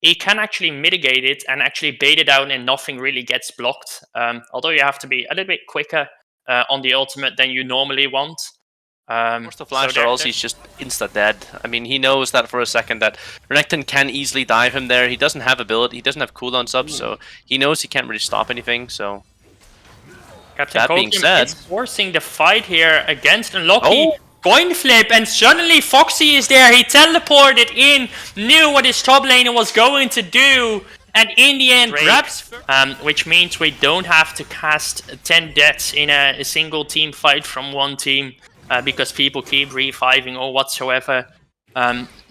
He can actually mitigate it and actually bait it out and nothing really gets blocked. Although you have to be a little bit quicker on the ultimate than you normally want. Force the flash or else he's just insta-dead. I mean, he knows that for a second that Renekton can easily dive him there. He doesn't have ability, he doesn't have cooldowns up, so he knows he can't really stop anything, so... Captain Copium is forcing the fight here against Unlucky. Coin flip, and suddenly Foxy is there. He teleported in, knew what his top laner was going to do, and in the end grabs, which means we don't have to cast 10 deaths in a single team fight from one team because people keep reviving or whatsoever.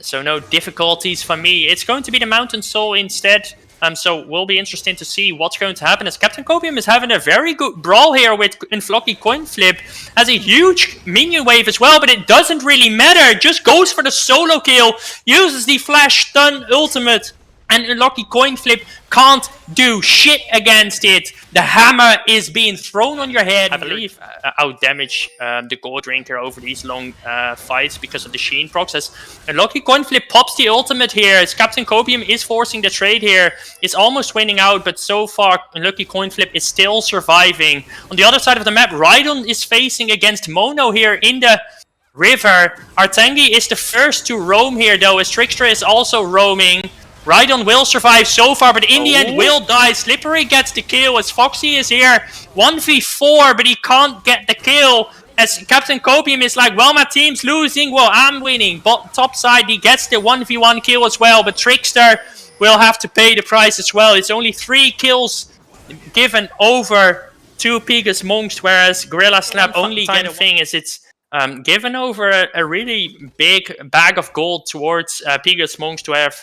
So no difficulties for me. It's going to be the Mountain Soul instead. So will be interesting to see what's going to happen, as Captain Copium is having a very good brawl here with Unlucky Coin Flip. Has a huge minion wave as well, but it doesn't really matter. Just goes for the solo kill, uses the flash stun ultimate, and Unlucky Coin Flip can't do shit against it. The hammer is being thrown on your head. I believe out-damage the Gold Drinker over these long fights because of the Sheen procs. As Unlucky Coin Flip pops the ultimate here, as Captain Copium is forcing the trade here. It's almost winning out, but so far Unlucky Coin Flip is still surviving. On the other side of the map, Rhydon is facing against Mono here in the river. Artangi is the first to roam here though, as Trickster is also roaming. Rhydon will survive so far, but in the end will die. Slippery gets the kill as Foxy is here. 1v4, but he can't get the kill. As Captain Copium is like, well, my team's losing, well, I'm winning. But top side, he gets the 1v1 kill as well. But Trickster will have to pay the price as well. It's only 3 kills given over to Pygus Mongst, whereas Gorilla Slap only get a thing is it's given over a really big bag of gold towards Pygus Mongst, to have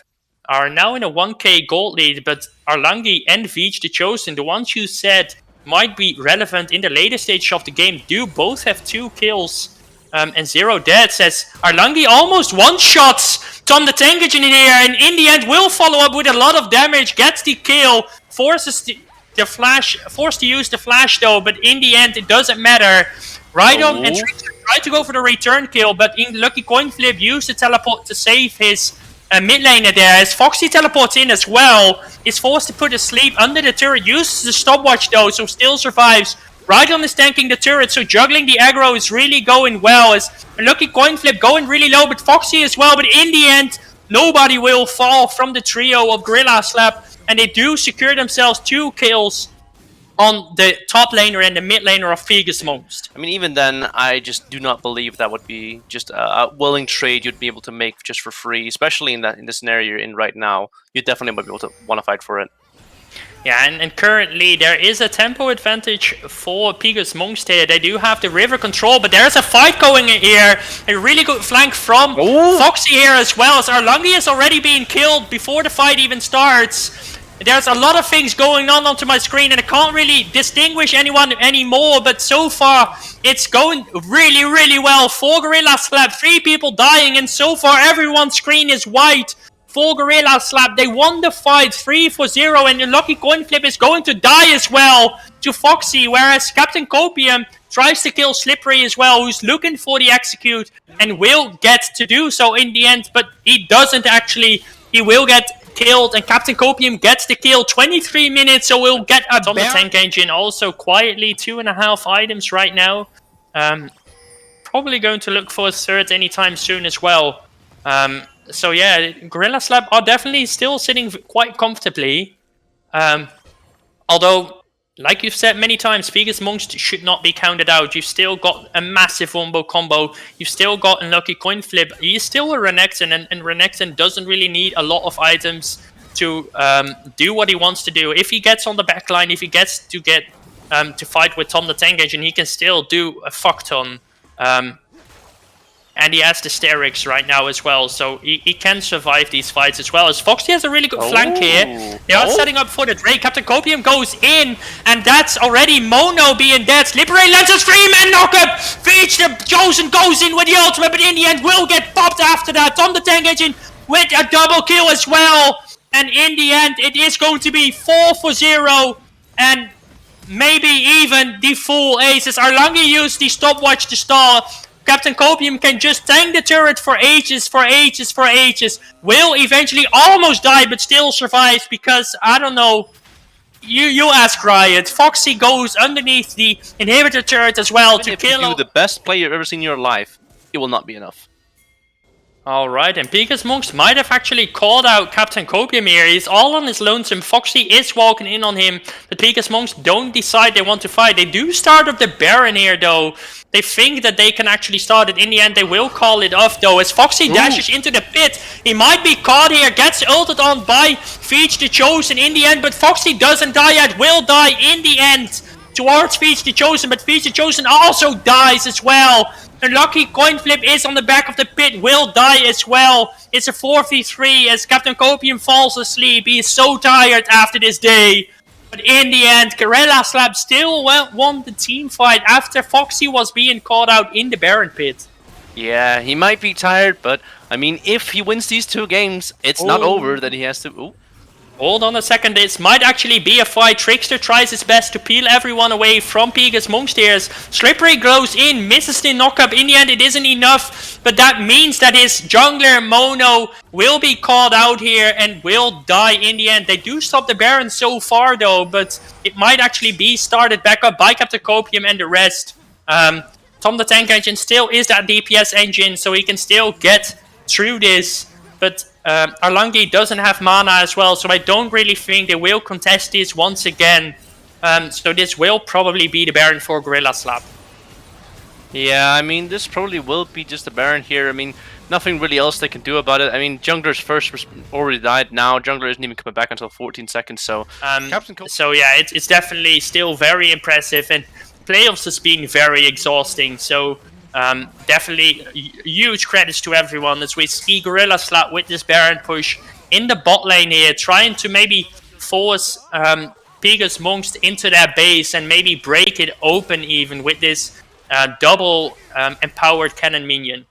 are now in a 1k gold lead, but Arlangi and Veach the Chosen, the ones you said might be relevant in the later stage of the game, do both have 2 kills and 0 deaths, as Arlangi almost one-shots Tom the Tank Engine in here, and in the end will follow up with a lot of damage, gets the kill, forces the flash, forced to use the flash though, but in the end it doesn't matter. Rhydon and Trickster try to go for the return kill, but in Lucky Coin Flip used the teleport to save his mid laner there, as Foxy teleports in as well, is forced to put to sleep under the turret, uses the stopwatch though, so still survives. Rhydon is tanking the turret, so juggling the aggro is really going well, as Lucky Coin Flip going really low, but Foxy as well, but in the end, nobody will fall from the trio of Gorilla Slap, and they do secure themselves 2 kills on the top laner and the mid laner of Pygus Mongst. I mean, even then, I just do not believe that would be just a willing trade you'd be able to make just for free, especially in the scenario you're in right now. You definitely might be able to want to fight for it. Yeah, and currently there is a tempo advantage for Pygus Mongst here. They do have the river control, but there's a fight going in here. A really good flank from Foxy here as well, as Arlangi is already being killed before the fight even starts. There's a lot of things going on onto my screen, and I can't really distinguish anyone anymore, but so far it's going really, really well for Gorilla Slap. 3 people dying, and so far everyone's screen is white for Gorilla Slap. They won the fight 3-0, and the Lucky Coin Flip is going to die as well to Foxy, whereas Captain Copium tries to kill Slippery as well, who's looking for the execute and will get to do so in the end, but he doesn't actually. He will get killed, and Captain Copium gets the kill. 23 minutes, so we'll get a on the Tank Engine also quietly. 2.5 items right now. Probably going to look for a third anytime soon as well. So yeah, Gorilla Slap are definitely still sitting quite comfortably. Although, like you've said many times, Pygus Mongst should not be counted out. You've still got a massive wombo combo. You've still got a Lucky Coin Flip. He's still a Renekton, and Renekton doesn't really need a lot of items to do what he wants to do. If he gets on the backline, if he gets to fight with Tom the Tank Engine, he can still do a fuck ton. And he has the Sterix right now as well, so he can survive these fights as well. As Foxy has a really good flank here. They are setting up for the Drake. Captain Copium goes in, and that's already Mono being dead. Slippery lands a 3-man knockup. Veach the Chosen goes in with the ultimate, but in the end will get popped after that. Tom the Tank Engine with a double kill as well. And in the end, it is going to be 4-0. And maybe even the full aces. Arlangi used the stopwatch to stall. Captain Copium can just tank the turret for ages, Will eventually almost die, but still survives because, I don't know, you ask Riot. Foxy goes underneath the inhibitor turret as well to kill... If you the best player you've ever seen in your life, it will not be enough. Alright, and Pygus Mongst might have actually called out Captain Copium here. He's all on his lonesome. Foxy is walking in on him, but Pygus Mongst don't decide they want to fight. They do start up the Baron here, though. They think that they can actually start it. In the end, they will call it off, though, as Foxy dashes into the pit. He might be caught here, gets ulted on by Feach the Chosen in the end, but Foxy doesn't die yet, will die in the end towards Feach the Chosen, but Feach the Chosen also dies as well. Unlucky coin flip is on the back of the pit, will die as well. It's a 4v3 as Captain Copium falls asleep. He is so tired after this day. But in the end, gorillaslape still won the team fight after Foxy was being called out in the Baron pit. Yeah, he might be tired, but I mean, if he wins these 2 games, it's not over that he has to... Ooh. Hold on a second, this might actually be a fight. Trickster tries his best to peel everyone away from Pygus Mongst. Slippery goes in, misses the knockup. In the end, it isn't enough, but that means that his jungler, Mono, will be called out here and will die in the end. They do stop the Baron so far, though, but it might actually be started back up by Captain Copium and the rest. Tom the Tank Engine still is that DPS engine, so he can still get through this, but... Arlangi doesn't have mana as well, so I don't really think they will contest this once again. So this will probably be the Baron for gorillaslape. Yeah, I mean, this probably will be just the Baron here. I mean, nothing really else they can do about it. I mean, Jungler's first already died now. Jungler isn't even coming back until 14 seconds, so... So yeah, it's definitely still very impressive, and playoffs has been very exhausting, so... definitely huge credits to everyone as we see gorillaslape with this Baron push in the bot lane here, trying to maybe force Pygus Mongst into their base and maybe break it open even with this double empowered cannon minion.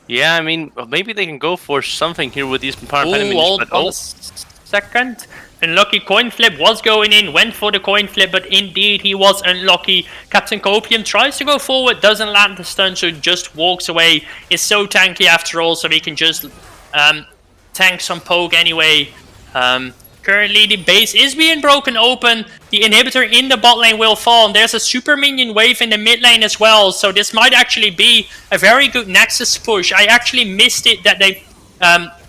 Yeah, I mean, maybe they can go for something here with these empowered cannon minions. Hold on a second. Unlucky coin flip was going in, went for the coin flip, but indeed he was unlucky. Captain Copium tries to go forward, doesn't land the stun, so just walks away. It's so tanky after all, so he can just tank some poke anyway. Currently the base is being broken open. The inhibitor in the bot lane will fall, and there's a super minion wave in the mid lane as well, so this might actually be a very good Nexus push. I actually missed it that they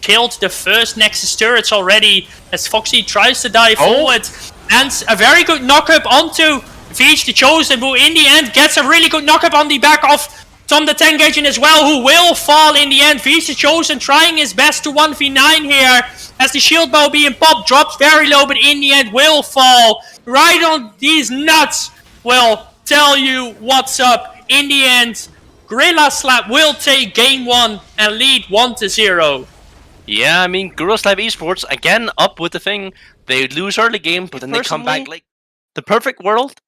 killed the first Nexus turrets already as Foxy tries to dive forward, and a very good knockup onto Feach the Chosen, who in the end gets a really good knockup on the back of Tom the Tank Engine as well, who will fall in the end. Feach the Chosen trying his best to 1v9 here as the shield bow being popped, drops very low, but in the end will fall. Right on these nuts will tell you what's up. In the end, gorillaslape will take game 1 and lead 1-0. Yeah, I mean, gorillaslape eSports, again, up with the thing. They lose early game, but then they come back. Like, the perfect world,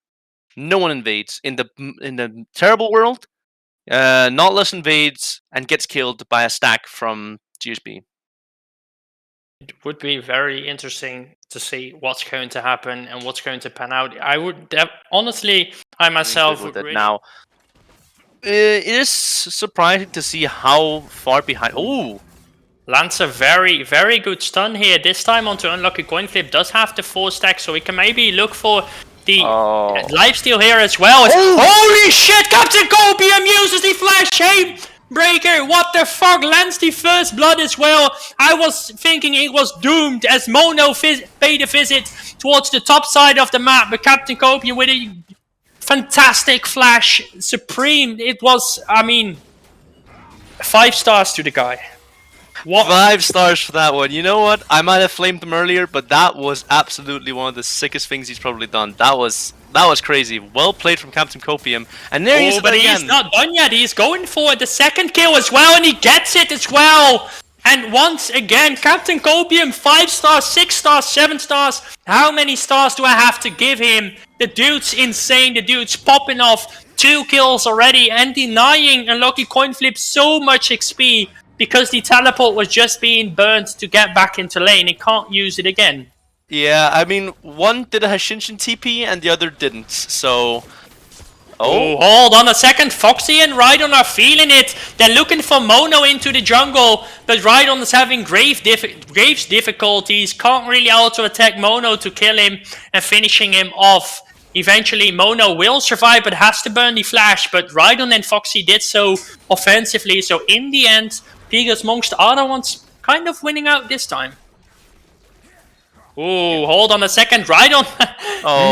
no one invades. In the terrible world, Nautilus invades and gets killed by a stack from GSP. It would be very interesting to see what's going to happen and what's going to pan out. I would honestly, I myself would really... Now, it is surprising to see how far behind... Ooh! Lands a very, very good stun here. This time onto Unlucky Coin Flip. Does have the 4 stack, so we can maybe look for the lifesteal here as well. Holy shit! Captain Copium uses the flash chain breaker. What the fuck? Lands the first blood as well. I was thinking it was doomed as Mono paid a visit towards the top side of the map. But Captain Copium with a fantastic flash. Supreme. It was, I mean, 5 stars to the guy. What? 5 stars for that one. You know what? I might have flamed him earlier, but that was absolutely one of the sickest things he's probably done. That was crazy. Well played from Captain Copium. And there he is but again. He's not done yet. He's going for the second kill as well, and he gets it as well. And once again, Captain Copium, 5 stars, 6 stars, 7 stars. How many stars do I have to give him? The dude's insane. The dude's popping off 2 kills already and denying Unlucky Coin Flip so much XP. Because the teleport was just being burnt to get back into lane. It can't use it again. Yeah, I mean, one did a Hashinshin TP and the other didn't, so... Oh, hold on a second. Foxy and Rhydon are feeling it. They're looking for Mono into the jungle, but Rhydon is having grave difficulties. Can't really auto-attack Mono to kill him and finishing him off. Eventually, Mono will survive, but has to burn the flash. But Rhydon and Foxy did so offensively. So in the end, Pygus Mongst are the ones kind of winning out this time. Ooh, hold on a second. Rhydon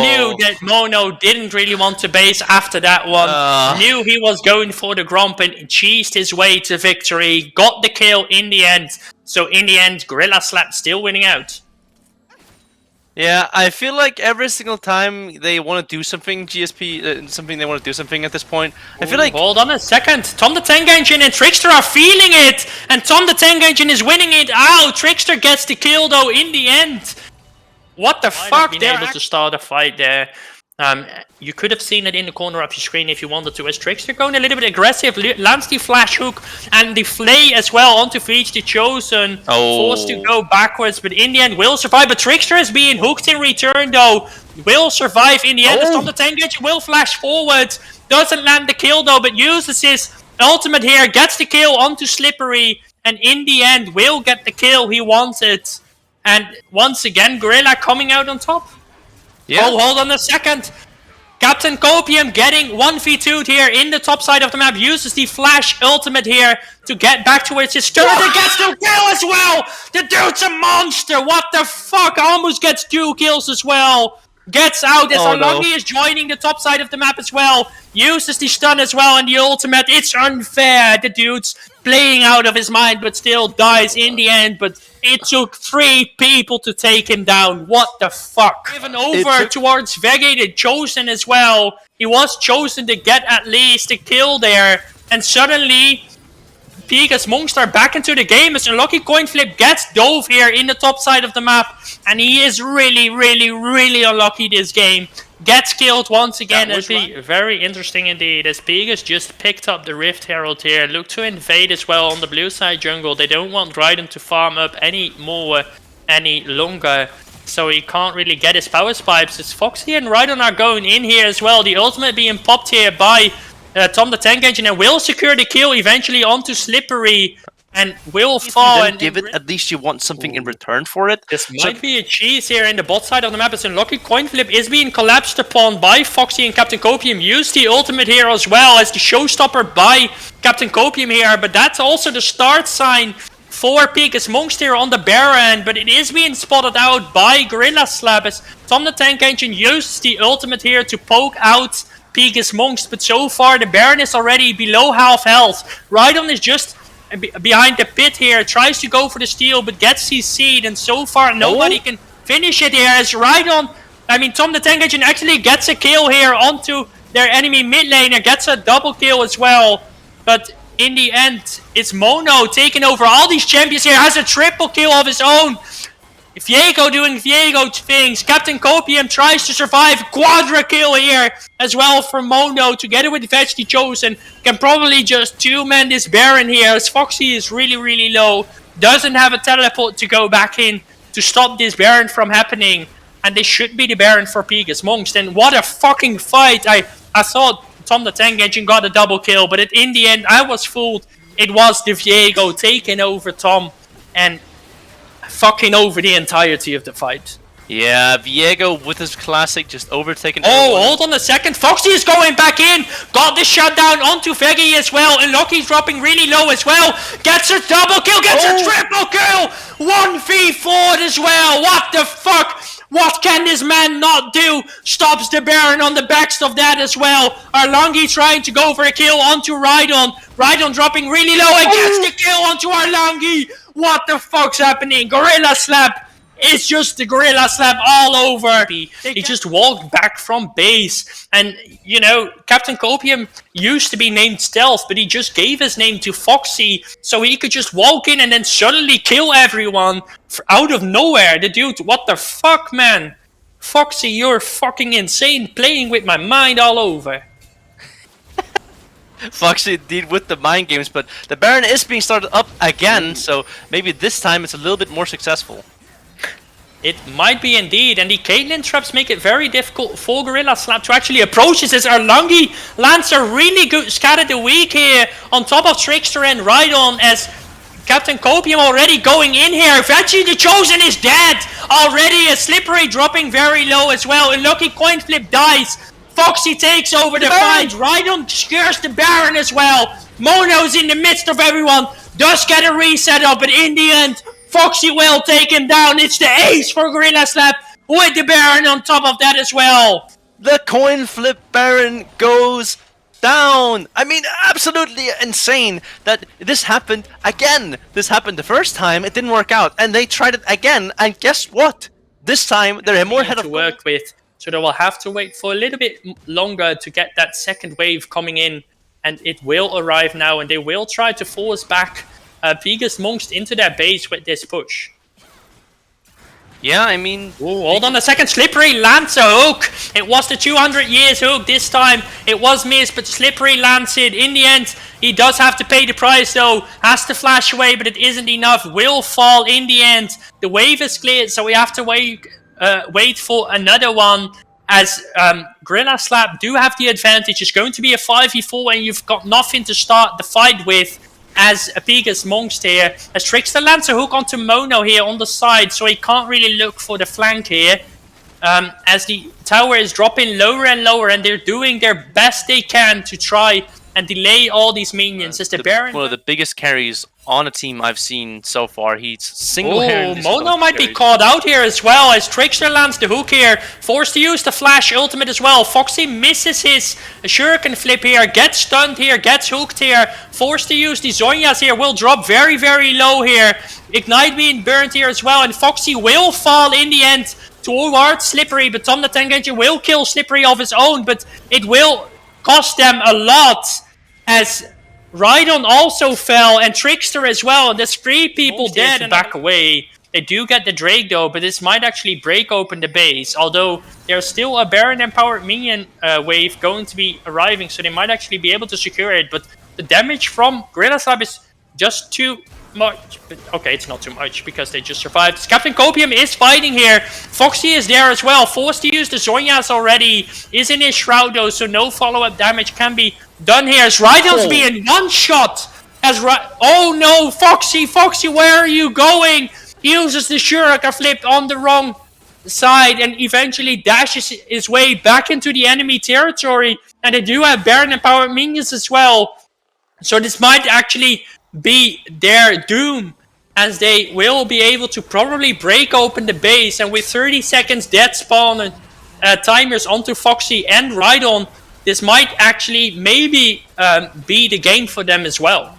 knew that Mono didn't really want to base after that one. Knew he was going for the Gromp and cheesed his way to victory. Got the kill in the end. So in the end, Gorilla Slap still winning out. Yeah, I feel like every single time they want to do something, GSP, they want to do something at this point. I feel like... Hold on a second. Tom the Tank Engine and Trickster are feeling it. And Tom the Tank Engine is winning it out. Trickster gets the kill though in the end. What the fuck? They're able to start a fight there. You could have seen it in the corner of your screen if you wanted to. As Trickster going a little bit aggressive, lands the flash hook and the flay as well onto Feach the Chosen. Forced to go backwards, but in the end will survive. But Trickster is being hooked in return though. Will survive in the end. Tom the Tank Engine will flash forward. Doesn't land the kill though, but uses his ultimate here. Gets the kill onto Slippery. And in the end will get the kill he wanted. And once again, Gorilla coming out on top. Yeah. Oh, hold on a second. Captain Copium getting 1v2'd here in the top side of the map. Uses the flash ultimate here to get back towards his turret. And gets the kill as well. The dude's a monster. What the fuck? Almost gets 2 kills as well. Gets out as Arlongi is joining the top side of the map as well. Uses the stun as well and the ultimate. It's unfair. The dude's playing out of his mind, but still dies in the end. But it took 3 people to take him down. What the fuck? Given over towards Veggie, the Chosen as well. He was chosen to get at least a kill there. And suddenly, Pygus Mongst are back into the game as Unlucky Coin Flip gets dove here in the top side of the map. And he is really, really, really unlucky this game. Gets killed once again. That would be very interesting indeed, as Pygus just picked up the Rift Herald here. Look to invade as well on the blue side jungle. They don't want Rhydon to farm up any longer. So he can't really get his power spikes. As Foxy and Rhydon are going in here as well. The ultimate being popped here by Tom the Tank Engine, and will secure the kill eventually onto Slippery. And will fall and give it. At least you want something in return for it. This might be a cheese here in the bot side of the map. As Unlucky Coin Flip is being collapsed upon by Foxy and Captain Copium. Use the ultimate here as well as the showstopper by Captain Copium here. But that's also the start sign for Pygus Mongst here on the Baron. But it is being spotted out by Gorilla Slap as Tom the Tank Engine uses the ultimate here to poke out Pygus Mongst. But so far the Baron is already below half health. Rhydon is just behind the pit here, tries to go for the steal, but gets CC'd, and so far nobody can finish it here as Tom the Tank Engine actually gets a kill here onto their enemy mid laner, gets a double kill as well, but in the end, it's Mono taking over all these champions here, has a triple kill of his own. Viego doing Viego things. Captain Copium tries to survive. Quadra kill here as well for Mono together with Veg the Chosen. Can probably just 2-man this Baron here as Foxy is really, really low. Doesn't have a teleport to go back in to stop this Baron from happening. And this should be the Baron for Pygus Mongst. And what a fucking fight. I thought Tom the Tank Engine got a double kill, but in the end I was fooled. It was the Viego taking over Tom and fucking over the entirety of the fight. Yeah, Viego with his classic just overtaking. Oh, hold on a second. Foxy is going back in. Got the shutdown onto Veggie as well. And Lucky's dropping really low as well. Gets a double kill. Gets a triple kill. 1v4 as well. What the fuck? What can this man not do? Stops the Baron on the backs of that as well. Arlongi trying to go for a kill onto Rhydon. Rhydon dropping really low and gets the kill onto Arlongi. What the fuck's happening? Gorilla Slap. It's just the Gorilla Slap all over. He just walked back from base. And, you know, Captain Copium used to be named Stealth, but he just gave his name to Foxy so he could just walk in and then suddenly kill everyone out of nowhere. The dude, what the fuck, man? Foxy, you're fucking insane, playing with my mind all over. Foxy did with the mind games, but the Baron is being started up again, so maybe this time it's a little bit more successful. It might be indeed, and the Caitlyn traps make it very difficult for Gorilla Slap to actually approach this, as Erlangi lands a really good Scatter the Weak here on top of Trickster and Rhydon, as Captain Copium already going in here. Veggie the Chosen is dead already, a Slippery dropping very low as well. Unlucky coin flip dies. Foxy takes over the fight. Rhydon scares the Baron as well. Mono's in the midst of everyone, does get a reset up, but in the end, Foxy will take him down. It's the ace for Gorilla Slap with the Baron on top of that as well. The coin flip Baron goes down. I mean, absolutely insane that this happened again. This happened the first time, it didn't work out, and they tried it again, and guess what? This time they're more ahead of work with, so they will have to wait for a little bit longer to get that second wave coming in, and it will arrive now, and they will try to force back Pygus Mongst into their base with this push. Yeah, I mean... Ooh, hold on a second. Slippery lands a hook. It was the 200 years hook this time. It was missed, but Slippery lands it. In the end, he does have to pay the price, though. Has to flash away, but it isn't enough. Will fall in the end. The wave is cleared, so we have to wait for another one. As Gorilla Slap do have the advantage. It's going to be a 5v4 and you've got nothing to start the fight with. As Pygus Mongst here, as Trickster lands a hook onto Mono here on the side, so he can't really look for the flank here. As the tower is dropping lower and lower, and they're doing their best they can to try and delay all these minions. As the Baron, one of the biggest carries on a team I've seen so far. He's single-handedly. Mono might be caught out here as well, as Trickster lands the hook here, forced to use the flash ultimate as well. Foxy misses his shuriken flip here, gets stunned here, gets hooked here, forced to use the Zhonyas here, will drop very, very low here. Ignite being burnt here as well, and Foxy will fall in the end towards Slippery, but Tom the Tank Engine will kill Slippery of his own, but it will cost them a lot, as Rhydon also fell, and Trickster as well, and there's 3 people dead and back away. They do get the Drake though, but this might actually break open the base, although there's still a Baron Empowered Minion wave going to be arriving, so they might actually be able to secure it, but the damage from Gorilla Slap is just too much. But okay, it's not too much because they just survived. Captain Copium is fighting here. Foxy is there as well, forced to use the Zhonyas already, is in his shroud though, so no follow-up damage can be done here. As Rhydon's being one-shot. Oh no, Foxy, where are you going? He uses the Shuriken flip on the wrong side and eventually dashes his way back into the enemy territory. And they do have Baron Empowered Minions as well. So this might actually be their doom, as they will be able to probably break open the base. And with 30 seconds dead spawn timers onto Foxy and Rhydon, this might actually maybe be the game for them as well.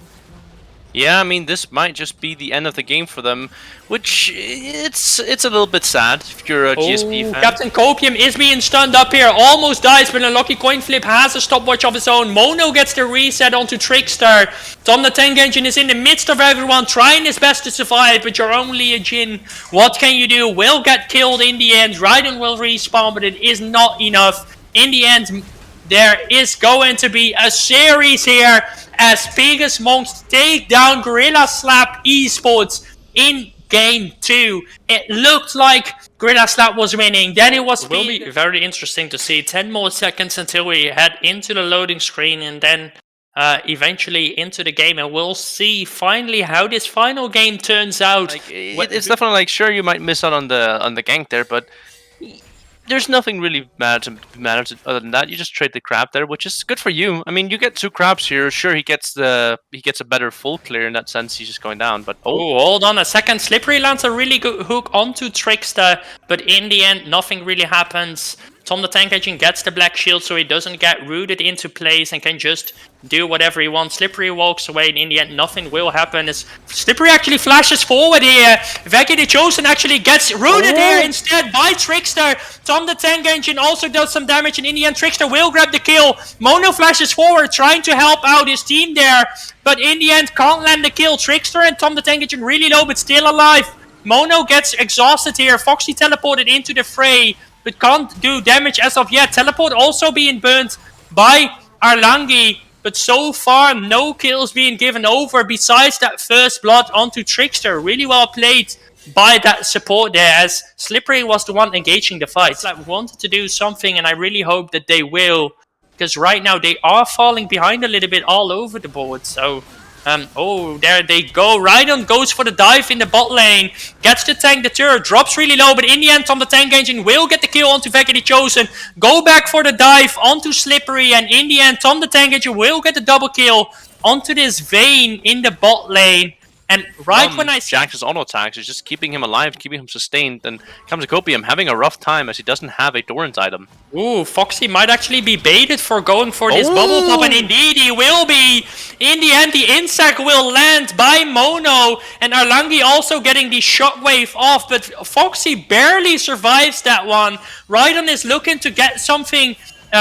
Yeah, I mean, this might just be the end of the game for them, which it's a little bit sad if you're a GSP fan. Captain Copium is being stunned up here, almost dies, but a lucky coin flip has a stopwatch of his own. Mono gets the reset onto Trickster. Tom the Tank Engine is in the midst of everyone, trying his best to survive, but you're only a Jhin. What can you do? Will get killed in the end. Rhydon will respawn, but it is not enough. In the end, there is going to be a series here as Pygus Mongst take down Gorilla Slap eSports in Game 2. It looked like Gorilla Slap was winning, then it was... It will be very interesting to see. 10 more seconds until we head into the loading screen and then eventually into the game, and we'll see finally how this final game turns out. Like, it's definitely like, sure, you might miss out on the gank there, but there's nothing really matters other than that. You just trade the crab there, which is good for you. I mean, you get 2 crabs here. Sure, he gets a better full clear in that sense. He's just going down, but hold on a second. Slippery lands a really good hook onto Trickster, but in the end, nothing really happens. Tom the Tank Engine gets the black shield, so he doesn't get rooted into place and can just do whatever he wants. Slippery walks away, and in the end, nothing will happen. As Slippery actually flashes forward here. Veggie the Chosen actually gets rooted here instead by Trickster. Tom the Tank Engine also does some damage, and in the end, Trickster will grab the kill. Mono flashes forward, trying to help out his team there, but in the end, can't land the kill. Trickster and Tom the Tank Engine really low, but still alive. Mono gets exhausted here. Foxy teleported into the fray, but can't do damage as of yet. Teleport also being burnt by Erlangi, but so far no kills being given over besides that first blood onto Trickster. Really well played by that support there, as Slippery was the one engaging the fight. It's like wanted to do something, and I really hope that they will, because right now they are falling behind a little bit all over the board. So oh, there they go. Rhydon goes for the dive in the bot lane. Gets the tank, the turret drops really low, but in the end, Tom the Tank Engine will get the kill onto Vega the Chosen. Go back for the dive onto Slippery, and in the end, Tom the Tank Engine will get the double kill onto this Vayne in the bot lane. And right when I Jax's auto attacks is just keeping him alive, keeping him sustained, and comes Copium having a rough time as he doesn't have a Doran's item. Ooh, Foxy might actually be baited for going for this bubble pop, and indeed he will be. In the end, the insect will land by Mono, and Arlangi also getting the shockwave off, but Foxy barely survives that one. Rhydon is looking to get something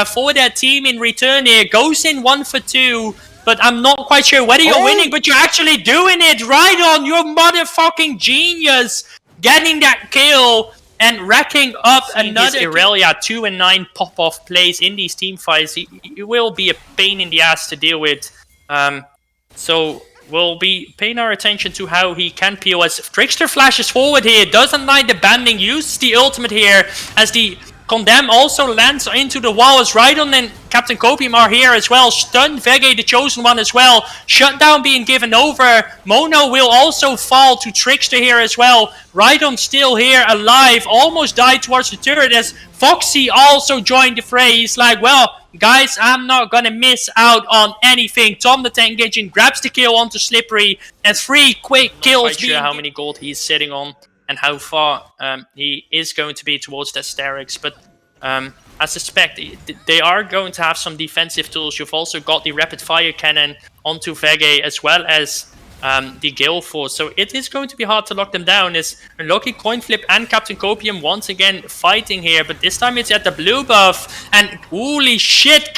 for their team in return here. Goes in 1 for 2. But I'm not quite sure whether you're winning, but you're actually doing it. Rhydon, your motherfucking genius. Getting that kill and racking up another Irelia 2 and 9 pop-off plays in these team fights. It will be a pain in the ass to deal with. So we'll be paying our attention to how he can peel as Trickster flashes forward here. Doesn't like the banding. Uses the ultimate here as the Condemn also lands into the wall as Rhydon and Captain Copium are here as well. Stun Vega, the Chosen One as well. Shutdown being given over. Mono will also fall to Trickster here as well. Rhydon still here, alive. Almost died towards the turret as Foxy also joined the fray. He's like, well, guys, I'm not gonna miss out on anything. Tom the Tank Engine grabs the kill onto Slippery and 3 quick kills. Not quite sure how many gold he's sitting on and how far he is going to be towards the Asterix, but I suspect they are going to have some defensive tools. You've also got the rapid fire cannon onto Vega as well as the Gale Force, so it is going to be hard to lock them down. As Unlucky Coinflip and Captain Copium once again fighting here, but this time it's at the blue buff, and holy shit,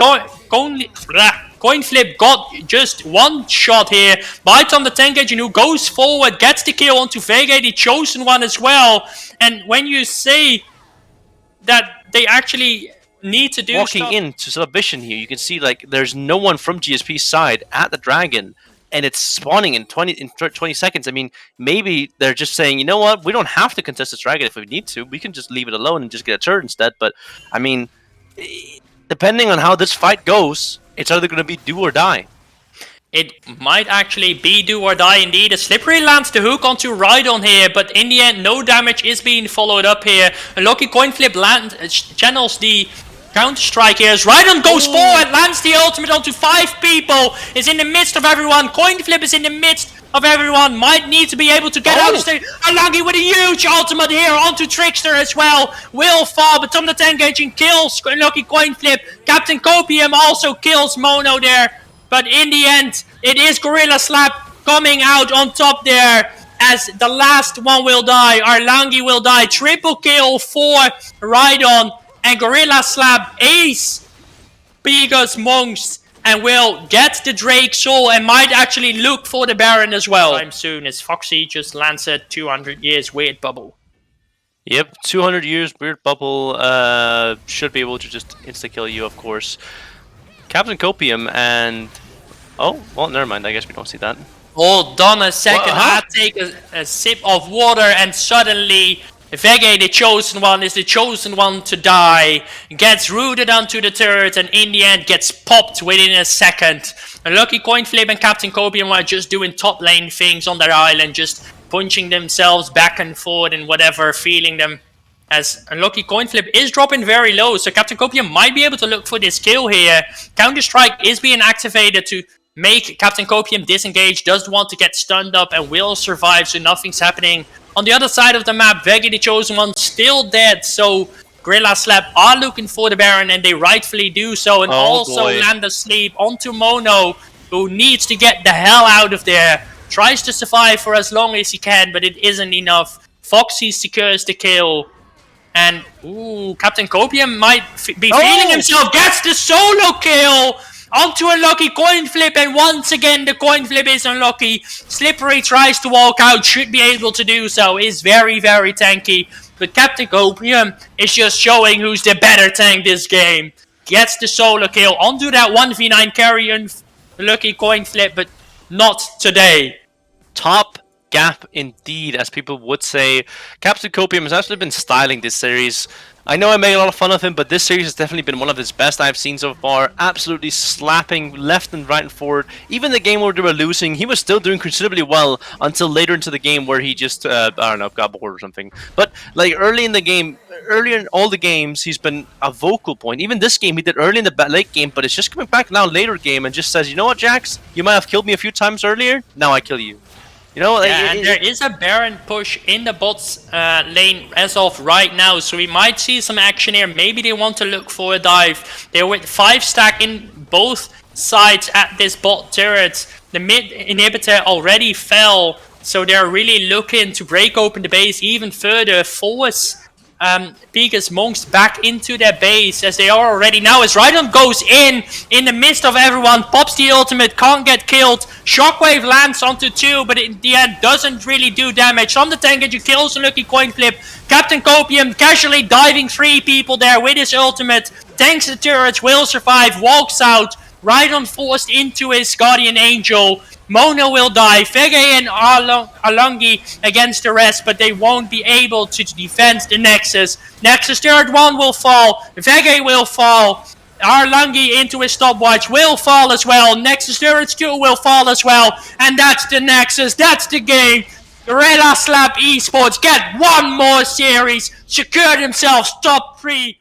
Coinflip got just one shot here by Tom the Tank Engine, who goes forward, gets the kill onto Vega, the Chosen One as well. And when you say that they actually need to do walking into Subvision here, you can see like there's no one from GSP's side at the Dragon, and it's spawning in 20 seconds. I mean, maybe they're just saying, you know what, we don't have to contest this Dragon if we need to. We can just leave it alone and just get a turret instead. But I mean, depending on how this fight goes, it's either going to be do or die. It might actually be do or die indeed. A Slippery lands the hook onto Rhydon here, but in the end, no damage is being followed up here. A Lucky Coinflip channels the counter-strike here as Rhydon goes forward, lands the ultimate onto 5 people, is in the midst of everyone. Coinflip is in the midst of everyone, might need to be able to get out of stage. Alangi with a huge ultimate here onto Trickster as well. Will fall, but Tom the Tank Engine kills Lucky Coinflip. Captain Copium also kills Mono there. But in the end, it is Gorilla Slap coming out on top there as the last one will die. Arlangi will die. Triple kill for Rhydon, and Gorilla Slap ace Pygus Mongst and will get the Drake Soul and might actually look for the Baron as well. Time soon as Foxy just lands a 200 years weird bubble. Yep, 200 years weird bubble should be able to just insta-kill you, of course. Captain Copium and... oh, well, never mind. I guess we don't see that. Hold on a second. I take a sip of water and suddenly Vega, the Chosen One, is the chosen one to die. Gets rooted onto the turret and in the end gets popped within a second. A Lucky Coinflip and Captain Copium are just doing top lane things on their island, just punching themselves back and forth and whatever, feeling them. As Unlucky Coinflip is dropping very low, so Captain Copium might be able to look for this kill here. Counter-Strike is being activated to make Captain Copium disengage, doesn't want to get stunned up and will survive, so nothing's happening. On the other side of the map, Vega the Chosen One still dead, so Gorilla Slap are looking for the Baron and they rightfully do so, and also land asleep onto Mono, who needs to get the hell out of there. Tries to survive for as long as he can, but it isn't enough. Foxy secures the kill. And, ooh, Captain Copium might be feeling himself, gets the solo kill onto a Lucky Coinflip, and once again the Coinflip is unlucky. Slippery tries to walk out, should be able to do so, is very, very tanky. But Captain Copium is just showing who's the better tank this game. Gets the solo kill onto that 1v9 carry and Lucky Coinflip, but not today. Top gap indeed, as people would say. Captain Copium has actually been styling this series. I know I made a lot of fun of him, but this series has definitely been one of his best I've seen so far. Absolutely slapping left and right and forward. Even the game where they were losing, he was still doing considerably well until later into the game where he just, I don't know, got bored or something. But like early in the game, earlier in all the games, he's been a vocal point. Even this game, he did early in the late game, but it's just coming back now later game and just says, you know what, Jax? You might have killed me a few times earlier. Now I kill you. You know, yeah, and there is a Baron push in the bots lane as of right now, so we might see some action here. Maybe they want to look for a dive. They're with 5 stack in both sides at this bot turret. The mid inhibitor already fell, so they're really looking to break open the base even further, force Pygus Mongst back into their base as they are already now. As Rhydon goes in the midst of everyone, pops the ultimate, can't get killed. Shockwave lands onto 2, but in the end doesn't really do damage. From the tank, you kills a lucky coin flip. Captain Copium casually diving 3 people there with his ultimate. Tanks the turrets, will survive, walks out. Rhydon forced into his Guardian Angel. Mona will die. Vege and Alungi against the rest, but they won't be able to defend the Nexus. Nexus third one will fall. Vege will fall. Arlangi into his stopwatch will fall as well. Nexus turrets 2 will fall as well. And that's the Nexus. That's the game. Gorilla Slap eSports get one more series. Secure themselves top 3.